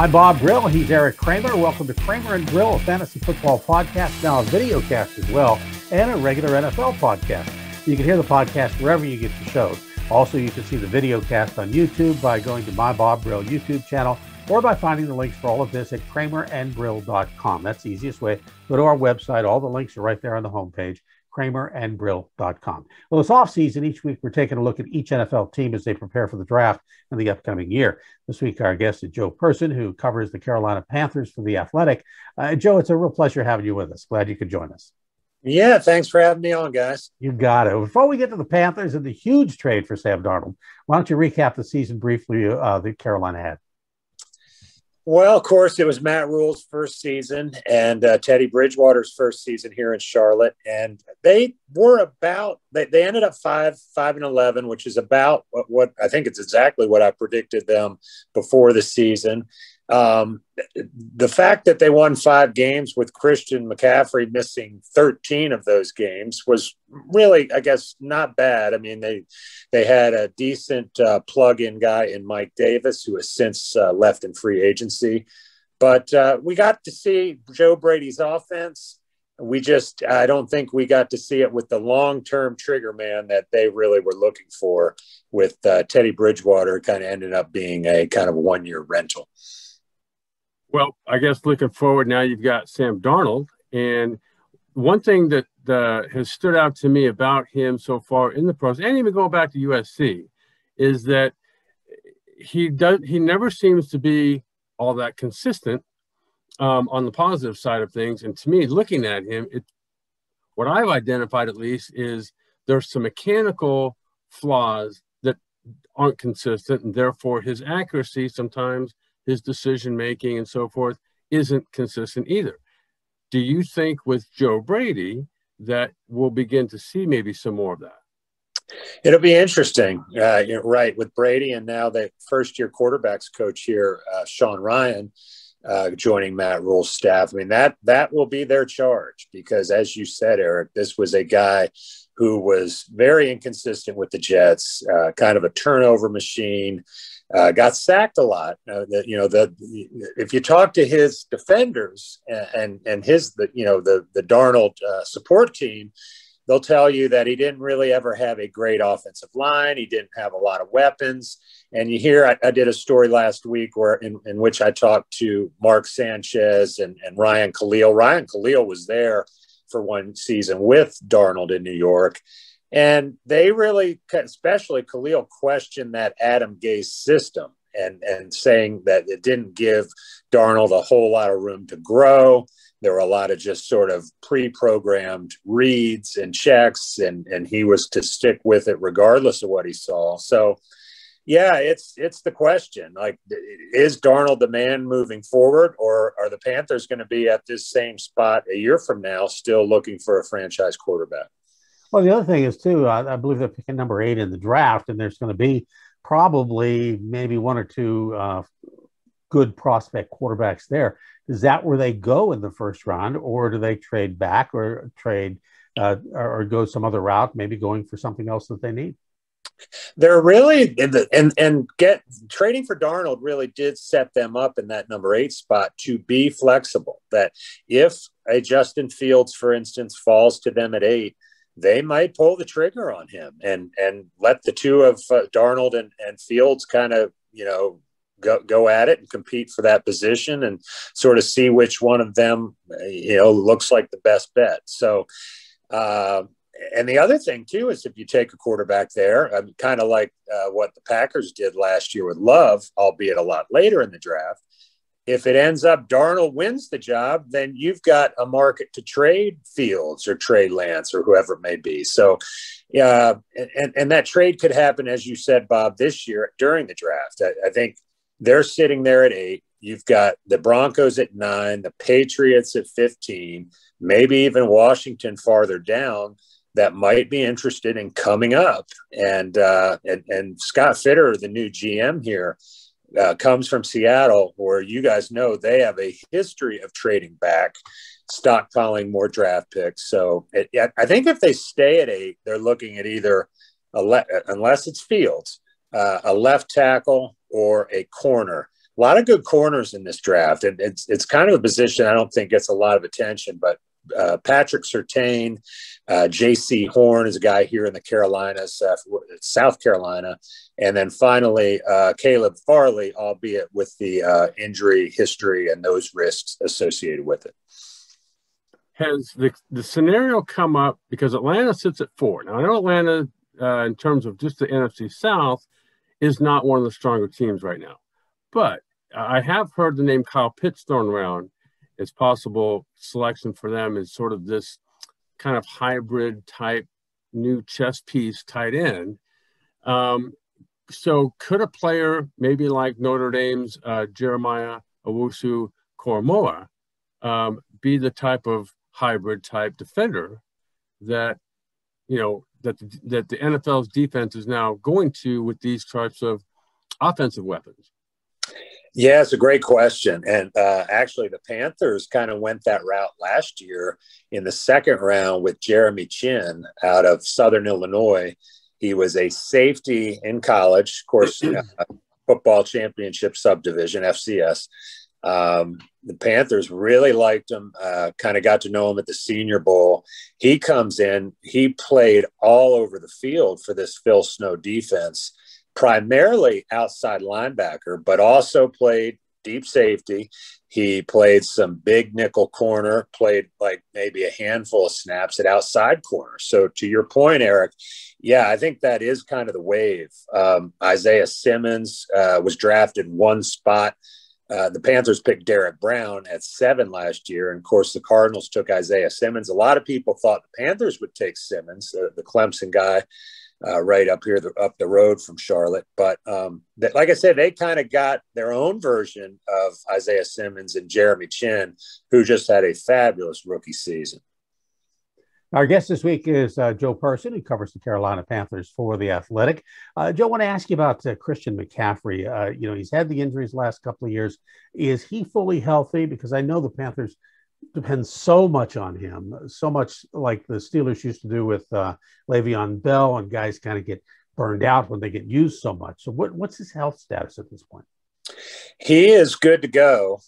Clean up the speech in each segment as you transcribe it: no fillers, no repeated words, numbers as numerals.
I'm Bob Brill. He's Eric Kramera. Welcome to Kramera and Brill, a fantasy football podcast, now a video cast as well, and a regular NFL podcast. You can hear the podcast wherever you get your shows. Also, you can see the video cast on YouTube by going to my Bob Brill YouTube channel or by finding the links for all of this at kramerandbrill.com. That's the easiest way. Go to our website. All the links are right there on the homepage, kramerandbrill.com. Well, this offseason, each week we're taking a look at each NFL team as they prepare for the draft in the upcoming year. This week, our guest is Joe Person, who covers the Carolina Panthers for The Athletic. Joe, it's a real pleasure having you with us. Glad you could join us. Yeah, thanks for having me on, guys. You got it. Before we get to the Panthers and the huge trade for Sam Darnold, why don't you recap the season briefly that Carolina had? Well, of course, it was Matt Rule's first season and Teddy Bridgewater's first season here in Charlotte. And they were they ended up 5-11, which is about what I think it's exactly what I predicted them before the season. The fact that they won 5 games with Christian McCaffrey missing 13 of those games was really, I guess, not bad. I mean, they had a decent plug-in guy in Mike Davis, who has since left in free agency. But we got to see Joe Brady's offense. I don't think we got to see it with the long-term trigger man that they really were looking for, with Teddy Bridgewater kind of ended up being a kind of one-year rental. Well, I guess looking forward now, you've got Sam Darnold. And one thing that has stood out to me about him so far in the pros, and even going back to USC, is that he never seems to be all that consistent on the positive side of things. And to me, looking at him, what I've identified at least is there's some mechanical flaws that aren't consistent, and therefore his accuracy sometimes, his decision-making and so forth, isn't consistent either. Do you think with Joe Brady that we'll begin to see maybe some more of that? It'll be interesting. You're right, with Brady and now the first-year quarterbacks coach here, Sean Ryan, joining Matt Rule's staff. I mean, that will be their charge because, as you said, Eric, this was a guy who was very inconsistent with the Jets, kind of a turnover machine. Got sacked a lot. If you talk to his defenders and the Darnold support team, they'll tell you that he didn't really ever have a great offensive line. He didn't have a lot of weapons. And you hear, I did a story last week in which I talked to Mark Sanchez and Ryan Khalil. Ryan Khalil was there for one season with Darnold in New York. And they really, especially Khalil, questioned that Adam Gase system and saying that it didn't give Darnold a whole lot of room to grow. There were a lot of just sort of pre-programmed reads and checks, and he was to stick with it regardless of what he saw. So, yeah, it's the question. Like, is Darnold the man moving forward, or are the Panthers going to be at this same spot a year from now, still looking for a franchise quarterback? Well, the other thing is, too, I believe they're picking number 8 in the draft, and there's going to be probably maybe 1 or 2 good prospect quarterbacks there. Is that where they go in the first round, or do they trade back or or go some other route, maybe going for something else that they need? They're really trading for Darnold really did set them up in that number 8 spot to be flexible. That if a Justin Fields, for instance, falls to them at 8, they might pull the trigger on him and let the two of Darnold and Fields kind of, go at it and compete for that position and sort of see which one of them, looks like the best bet. So, and the other thing, too, is if you take a quarterback there, kind of like what the Packers did last year with Love, albeit a lot later in the draft, if it ends up Darnold wins the job, then you've got a market to trade Fields or trade Lance or whoever it may be. So, and that trade could happen, as you said, Bob, this year during the draft. I think they're sitting there at 8. You've got the Broncos at 9, the Patriots at 15, maybe even Washington farther down that might be interested in coming up. And Scott Fitter, the new GM here, comes from Seattle, where you guys know they have a history of trading back, stockpiling more draft picks. So I think if they stay at 8, they're looking at either, unless it's Fields, a left tackle or a corner. lot of good corners in this draft. And it's kind of a position I don't think gets a lot of attention, but Patrick Surtain, J.C. Horn is a guy here in the Carolinas, South Carolina. And then finally, Caleb Farley, albeit with the injury history and those risks associated with it. Has the scenario come up because Atlanta sits at 4? Now, I know Atlanta, in terms of just the NFC South, is not one of the stronger teams right now. But I have heard the name Kyle Pitts thrown around as possible selection for them as sort of this kind of hybrid type new chess piece tight end. So could a player maybe like Notre Dame's Jeremiah Owusu-Koramoah be the type of hybrid type defender that, you know, that the NFL's defense is now going to with these types of offensive weapons? Yeah, it's a great question. And actually, the Panthers kind of went that route last year in the second round with Jeremy Chin out of Southern Illinois. He was a safety in college, of course, football championship subdivision, FCS. The Panthers really liked him, kind of got to know him at the Senior Bowl. He comes in, he played all over the field for this Phil Snow defense, primarily outside linebacker, but also played deep safety. He played some big nickel corner, played like maybe a handful of snaps at outside corner. So to your point, Eric, yeah, I think that is kind of the wave. Isaiah Simmons was drafted one spot. The Panthers picked Derek Brown at 7 last year. And of course, the Cardinals took Isaiah Simmons. A lot of people thought the Panthers would take Simmons, the Clemson guy, right up here, up the road from Charlotte. But like I said, they kind of got their own version of Isaiah Simmons and Jeremy Chin, who just had a fabulous rookie season. Our guest this week is Joe Person, who covers the Carolina Panthers for The Athletic. Joe, I want to ask you about Christian McCaffrey. You know, he's had the injuries the last couple of years. Is he fully healthy? Because I know the Panthers depend so much on him, so much like the Steelers used to do with Le'Veon Bell, and guys kind of get burned out when they get used so much. So what's his health status at this point? He is good to go.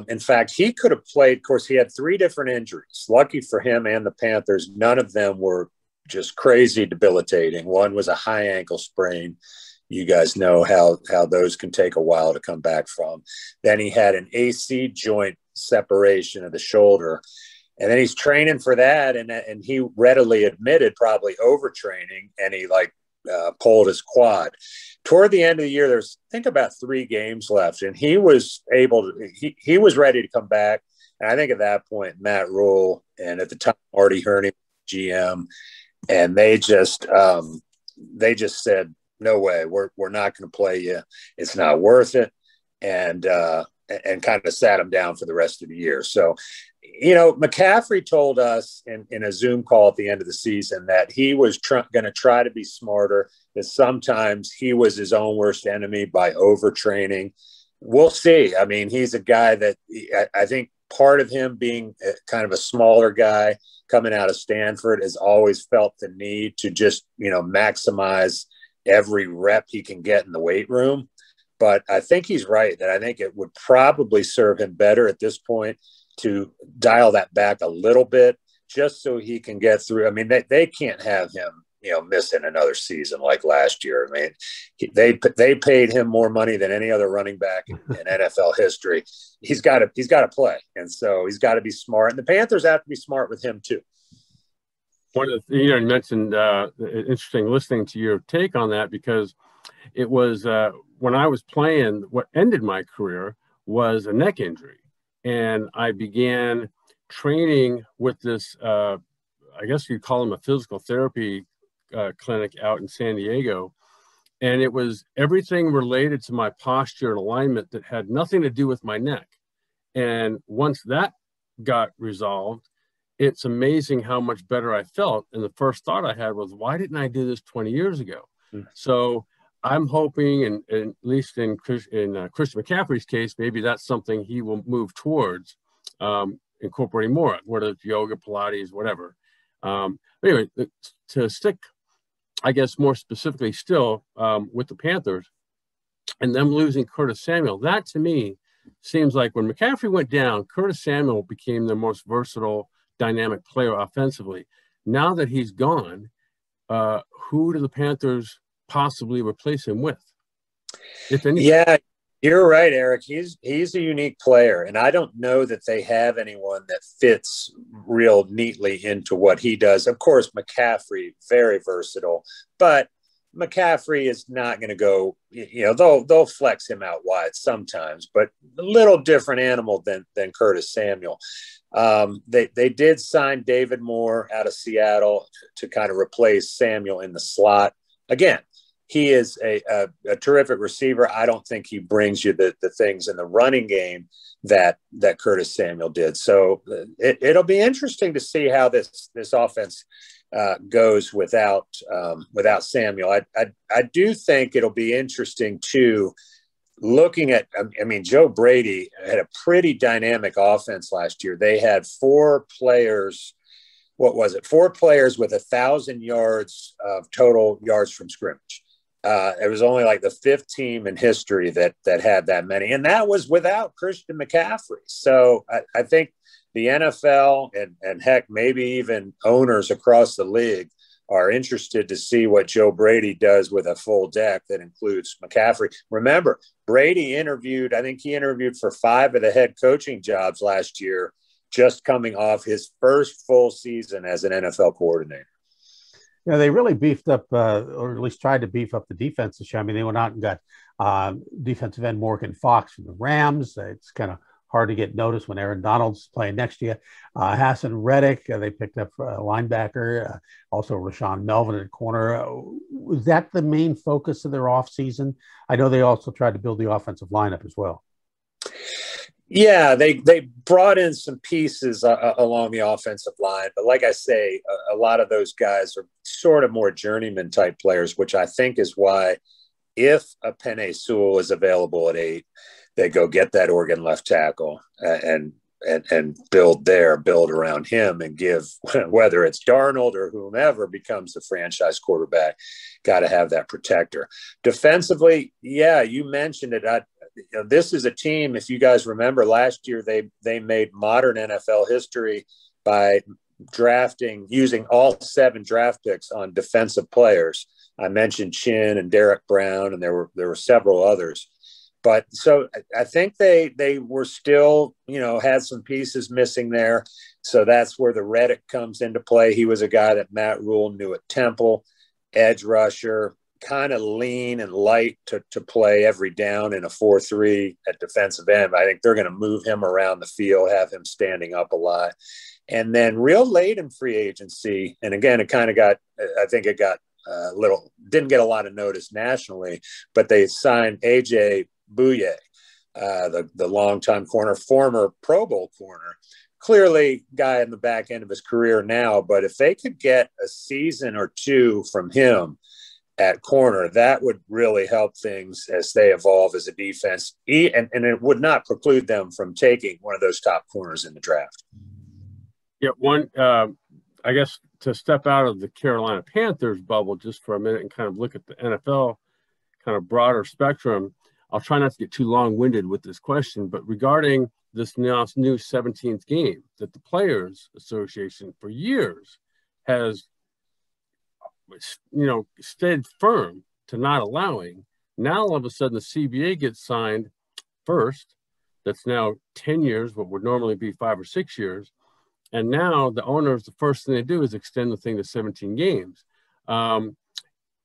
In fact, he could have played. Of course, he had 3 different injuries. Lucky for him and the Panthers, none of them were just crazy debilitating. One was a high ankle sprain. You guys know how those can take a while to come back from. Then he had an AC joint separation of the shoulder. And then he's training for that. And he readily admitted probably overtraining, and he pulled his quad. Toward the end of the year, there's, I think, about 3 games left, and he was he was ready to come back. And I think at that point, Matt Rule and at the time Marty Herney, GM, and they just said, no way, we're not going to play you. It's not worth it. And kind of sat him down for the rest of the year. So, you know, McCaffrey told us in a Zoom call at the end of the season that he was going to try to be smarter, that sometimes he was his own worst enemy by overtraining. We'll see. I mean, he's a guy that I think part of him being kind of a smaller guy coming out of Stanford has always felt the need to just, you know, maximize every rep he can get in the weight room. But I think he's right that I think it would probably serve him better at this point to dial that back a little bit, just so he can get through. I mean, they can't have him, you know, missing another season like last year. I mean, they paid him more money than any other running back in NFL history. He's got to play, and so he's got to be smart. And the Panthers have to be smart with him too. One of the, you mentioned interesting listening to your take on that, because it was when I was playing, what ended my career was a neck injury. And I began training with this, I guess you'd call them a physical therapy clinic out in San Diego. And it was everything related to my posture and alignment that had nothing to do with my neck. And once that got resolved, it's amazing how much better I felt. And the first thought I had was, why didn't I do this 20 years ago? Mm-hmm. So I'm hoping, and at least in Christian McCaffrey's case, maybe that's something he will move towards incorporating more, whether it's yoga, Pilates, whatever. Anyway, to stick, I guess, more specifically still with the Panthers, and them losing Curtis Samuel, that to me seems like when McCaffrey went down, Curtis Samuel became the most versatile, dynamic player offensively. Now that he's gone, who do the Panthers possibly replace him with, if anything? Yeah, you're right, Eric. He's a unique player, and I don't know that they have anyone that fits real neatly into what he does. Of course, McCaffrey, very versatile, but McCaffrey is not going to go, they'll flex him out wide sometimes, but a little different animal than Curtis Samuel. They did sign David Moore out of Seattle to kind of replace Samuel in the slot. Again, he is a terrific receiver. I don't think he brings you the things in the running game that Curtis Samuel did. So it'll be interesting to see how this offense goes without Samuel. I do think it'll be interesting too, looking at, Joe Brady had a pretty dynamic offense last year. They had four players with 1,000 yards of total yards from scrimmage. It was only like the fifth team in history that had that many, and that was without Christian McCaffrey. So I think the NFL and heck, maybe even owners across the league are interested to see what Joe Brady does with a full deck that includes McCaffrey. Remember, Brady interviewed for 5 of the head coaching jobs last year, just coming off his first full season as an NFL coordinator. They really beefed up, or at least tried to beef up the defense this year. They went out and got defensive end Morgan Fox from the Rams. It's kind of hard to get noticed when Aaron Donald's playing next to you. Hassan Reddick, they picked up a linebacker, also Rashawn Melvin at corner. Was that the main focus of their offseason? I know they also tried to build the offensive lineup as well. Yeah, they brought in some pieces along the offensive line. But like I say, a lot of those guys are sort of more journeyman type players, which I think is why if a Penei Sewell is available at 8, they go get that Oregon left tackle and build around him and give, whether it's Darnold or whomever becomes the franchise quarterback, got to have that protector. Defensively, yeah, you mentioned it. This is a team, if you guys remember last year, they made modern NFL history by using all 7 draft picks on defensive players. I mentioned Chin and Derek Brown, and there were several others. But so I think they were still, had some pieces missing there. So that's where the Reddick comes into play. He was a guy that Matt Rule knew at Temple, edge rusher, kind of lean and light to play every down in a 4-3 at defensive end. I think they're going to move him around the field, have him standing up a lot. And then real late in free agency, and again, it didn't get a lot of notice nationally, but they signed AJ Bouier, the longtime corner, former Pro Bowl corner, clearly guy in the back end of his career now. But if they could get a season or 2 from him at corner, that would really help things as they evolve as a defense. And it would not preclude them from taking one of those top corners in the draft. Yeah, I guess to step out of the Carolina Panthers bubble just for a minute and kind of look at the NFL kind of broader spectrum, I'll try not to get too long-winded with this question, but regarding this new 17th game that the Players Association for years has, stayed firm to not allowing. Now, all of a sudden, the CBA gets signed first. That's now 10 years, what would normally be 5 or 6 years. And now the owners, the first thing they do is extend the thing to 17 games.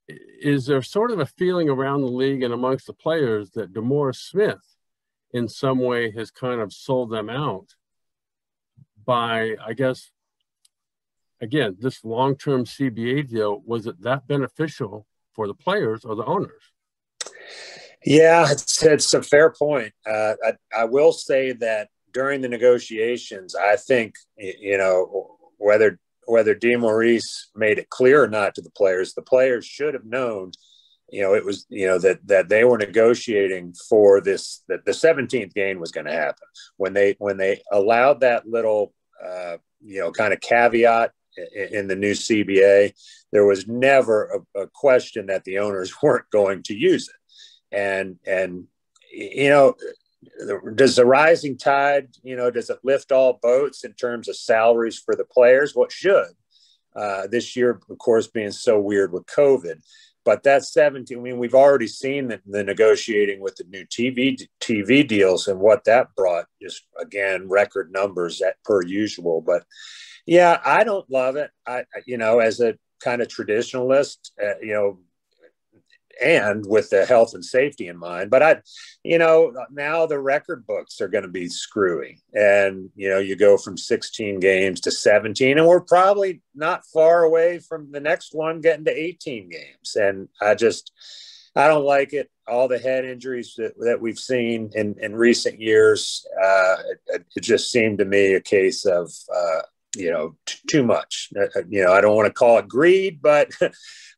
Is there sort of a feeling around the league and amongst the players that DeMaurice Smith in some way has kind of sold them out by, I guess, again, this long-term CBA deal? Was it that beneficial for the players or the owners? Yeah, it's a fair point. I will say that during the negotiations, I think, whether DeMaurice made it clear or not to the players should have known, it was, that they were negotiating for this, that the 17th game was going to happen. When they allowed that little, kind of caveat in the new CBA, there was never a question that the owners weren't going to use it. And you know, does the rising tide, you know, does it lift all boats in terms of salaries for the players? What should this year, of course, being so weird with COVID. But that's 17. I mean, we've already seen the negotiating with the new TV deals and what that brought. Just again, record numbers per usual. But yeah, I don't love it. You know, as a kind of traditionalist, you know, and with the health and safety in mind. But you know, now the record books are going to be screwy, and you know, you go from 16 games to 17, and we're probably not far away from the next one getting to 18 games. And I don't like it. All the head injuries that we've seen in recent years, it just seemed to me a case of you know, too much. You know, I don't want to call it greed, but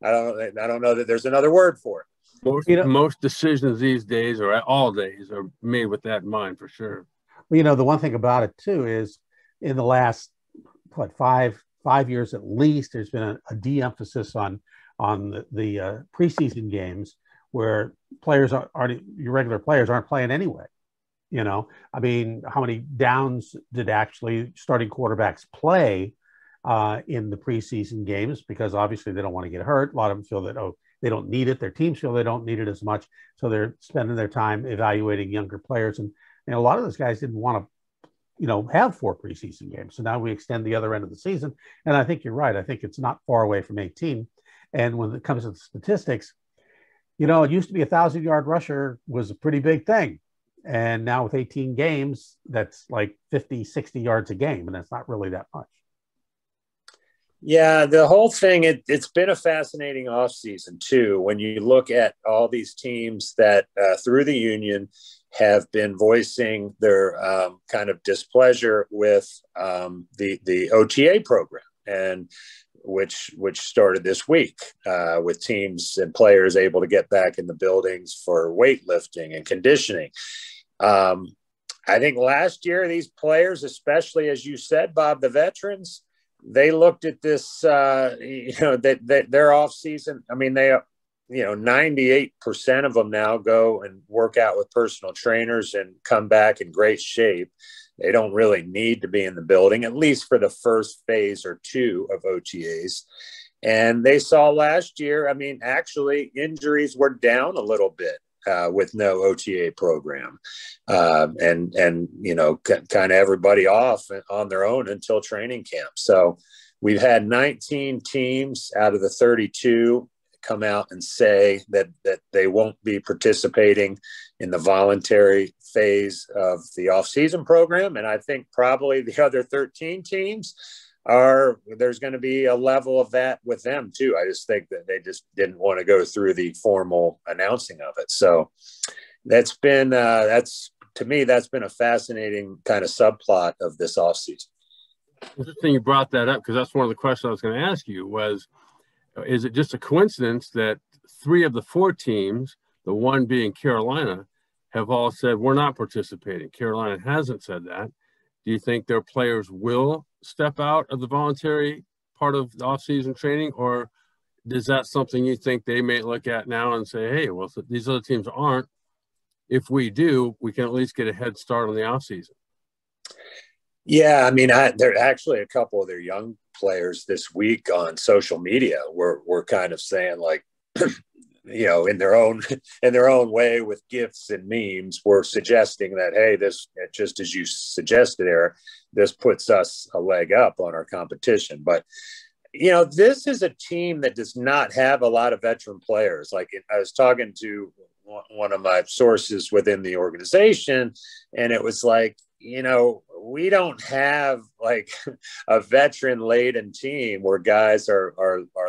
I don't know that there's another word for it. Most decisions these days, or all days, are made with that in mind, for sure. Well, you know, the one thing about it too is in the last five years at least, there's been a de-emphasis on the preseason games where players your regular players aren't playing anyway. You know, I mean, how many downs did actually starting quarterbacks play in the preseason games? Because obviously they don't want to get hurt. A lot of them feel that, they don't need it. Their teams feel they don't need it as much. So they're spending their time evaluating younger players. And a lot of those guys didn't want to, you know, have 4 preseason games. So now we extend the other end of the season. And I think you're right. I think it's not far away from 18. And when it comes to the statistics, you know, it used to be 1,000-yard rusher was a pretty big thing. And now with 18 games, that's like 50, 60 yards a game. And that's not really that much. Yeah, the whole thing, it's been a fascinating offseason, too, when you look at all these teams that through the union have been voicing their kind of displeasure with the OTA program, and which started this week with teams and players able to get back in the buildings for weightlifting and conditioning. I think last year, these players, especially as you said, Bob, the veterans, they looked at this, you know, that their off season. I mean, they, you know, 98% of them now go and work out with personal trainers and come back in great shape. They don't really need to be in the building, at least for the first phase or two of OTAs. And they saw last year, I mean, actually injuries were down a little bit with no OTA program. And you know, kind of everybody off on their own until training camp. So we've had 19 teams out of the 32 come out and say that they won't be participating in the voluntary phase of the off-season program. And I think probably the other 13 teams there's going to be a level of that with them too. I just think that they just didn't want to go through the formal announcing of it. So that's been, to me, that's been a fascinating kind of subplot of this offseason. Interesting you brought that up, because that's one of the questions I was going to ask you was, is it just a coincidence that 3 of the 4 teams, the one being Carolina, have all said we're not participating? Carolina hasn't said that. Do you think their players will step out of the voluntary part of the off-season training, or is that something you think they may look at now and say, hey, well, if these other teams aren't, if we do, we can at least get a head start on the off-season? Yeah, I mean, there are actually a couple of their young players this week on social media were kind of saying, like, you know, in their own way with gifs and memes, were suggesting that, hey, this, just as you suggested, Eric, this puts us a leg up on our competition. But, you know, this is a team that does not have a lot of veteran players. Like, I was talking to one of my sources within the organization, and it was like, you know, we don't have like a veteran laden team where guys are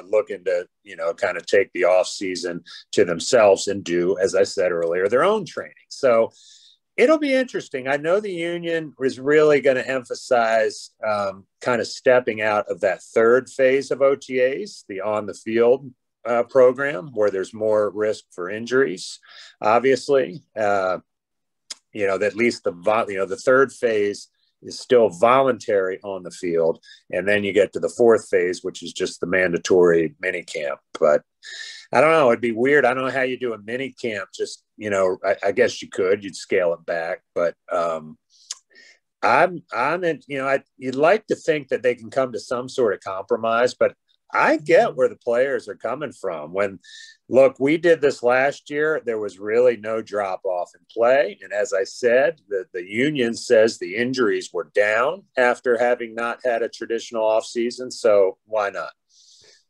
looking to, you know, kind of take the off season to themselves and do, as I said earlier, their own training. So it'll be interesting. I know the union is really going to emphasize kind of stepping out of that third phase of OTAs, the on the field program, where there's more risk for injuries, obviously. You know, that at least the third phase is still voluntary on the field. And then you get to the fourth phase, which is just the mandatory mini camp. But I don't know. It'd be weird. I don't know how you do a mini camp. Just, I guess you could. You'd scale it back. But I'm in, you'd like to think that they can come to some sort of compromise, but I get where the players are coming from. Look, we did this last year. There was really no drop off in play. And as I said, the union says the injuries were down after having not had a traditional offseason. So why not?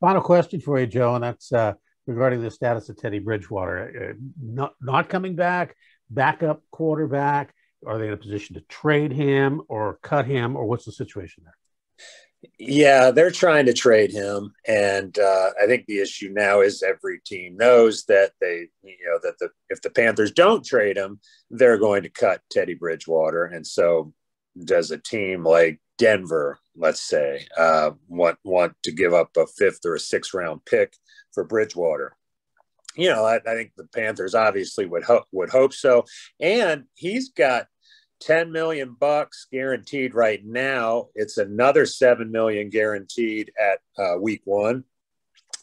Final question for you, Joe, and that's regarding the status of Teddy Bridgewater. Not coming back, backup quarterback. Are they in a position to trade him or cut him, or what's the situation there? Yeah, they're trying to trade him, and I think the issue now is every team knows that if the Panthers don't trade him, they're going to cut Teddy Bridgewater, and so does a team like Denver, let's say, want to give up a 5th or a 6th round pick for Bridgewater? I think the Panthers obviously would hope so, and he's got $10 million guaranteed right now. It's another $7 million guaranteed at week 1.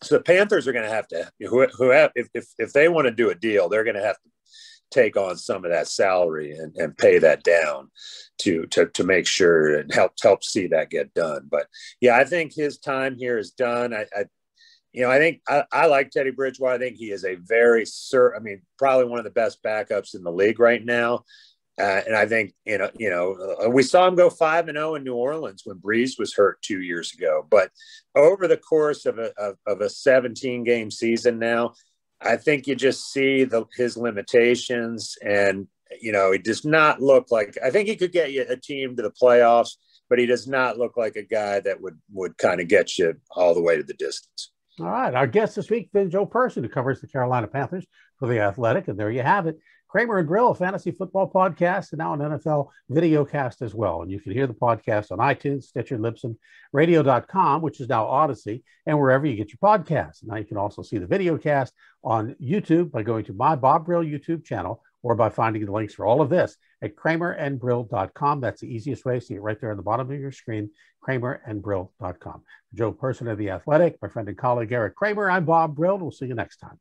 So the Panthers are going to have to, if they want to do a deal, they're going to have to take on some of that salary and pay that down to make sure and help see that get done. But yeah, I think his time here is done. I think I like Teddy Bridgewater. I think he is a probably one of the best backups in the league right now. And I think, we saw him go 5-0 in New Orleans when Breeze was hurt 2 years ago. But over the course of a 17-game season now, I think you just see his limitations. And, he does not look like – I think he could get you a team to the playoffs, but he does not look like a guy that would kind of get you all the way to the distance. All right. Our guest this week, Joe Person, who covers the Carolina Panthers for The Athletic. And there you have it. Kramera and Brill, a fantasy football podcast, and now an NFL video cast as well. And you can hear the podcast on iTunes, Stitcher, Libsyn, radio.com, which is now Odyssey, and wherever you get your podcasts. Now you can also see the video cast on YouTube by going to my Bob Brill YouTube channel, or by finding the links for all of this at kramerandbrill.com. That's the easiest way. See it right there on the bottom of your screen, kramerandbrill.com. Joe Person of The Athletic, my friend and colleague Eric Kramer, I'm Bob Brill. We'll see you next time.